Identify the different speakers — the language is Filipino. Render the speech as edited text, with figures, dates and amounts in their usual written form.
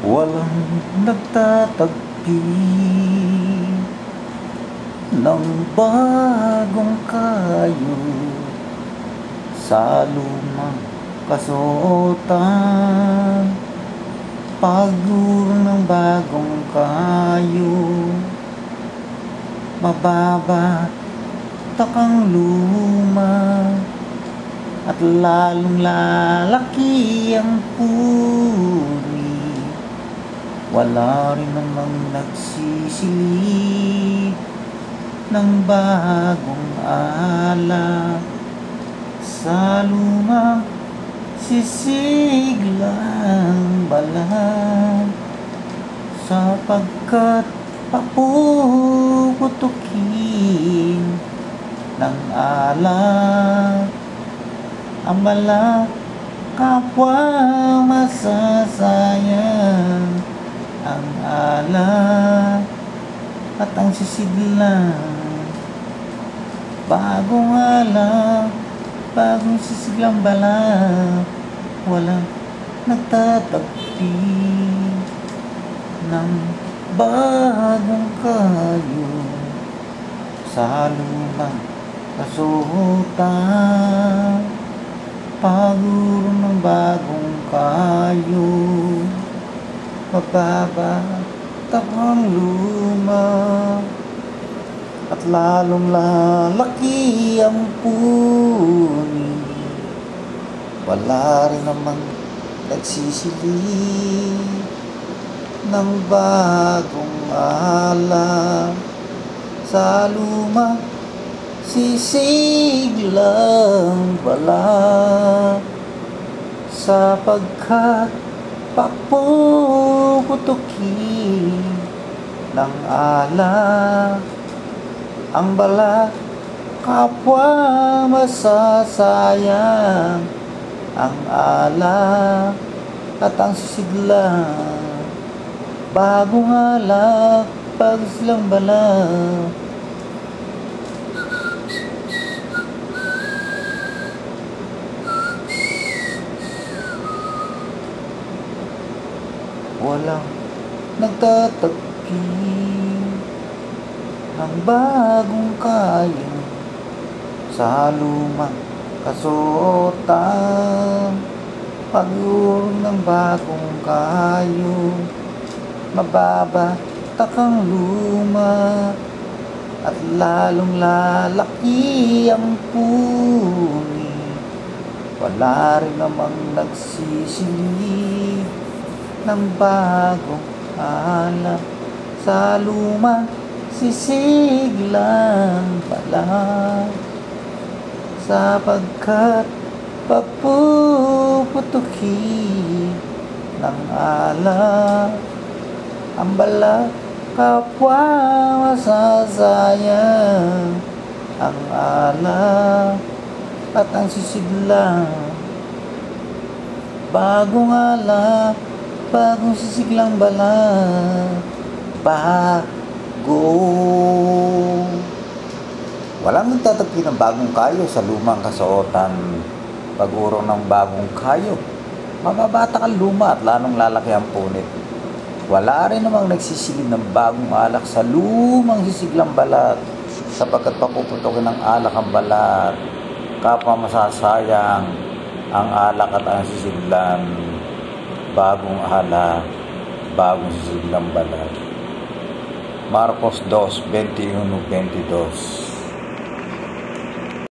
Speaker 1: Walang nagtatagpi ng bagong kayo sa lumang kasuotan. Paguro ng bagong kayo, mababa takang luma, at lalong lalaki ang puri. Wala rin namang nagsisilip ng bagong alak sa lumang sisiglang balat, sapagkat papuputukin ng alak ang balat, kapwa masasayang ang alak at ang sisiglang bagong alak, bagong sisiglang balat. Walang nagtatagpi ng bagong kayo sa lumang kasuotan. Paguro ng bagong kayo, mababa takang luma, at lalong lalaki ang puni. Wala rin namang nagsisilip ng bagong alak sa luma sisiglang balat, sapagkat papuputukin ng alak ang balat, kapwa masasayang ang alak at ang sisiglang bagong alak, bagong silang balat. Walang nagtatagpi ng bagong kayo sa lumang kasuotan. Paguro ng bagong kayo, mababa takang luma, at lalong lalaki ang puni. Wala rin namang nagsisilip ng bagong alak sa lumang sisiglang balat, sapagkat papuputukin ng alak ang balat, kapwa masasayang ang alak at ang sisiglang bagong alak, bagong sisiglang balat. Walang nagtatagpi ng bagong kayo sa lumang kasuotan. Paguro ng bagong kayo, mababata ang luma at lalong lalaki ang punit. Wala rin namang nagsisilip ng bagong alak sa lumang sisiglang balat, sapagkat papuputukin ng alak ang balat, kapwa masasayang ang alak at ang sisiglang bagong alak, bagong sisiglang balat. Marcos 2:21-22.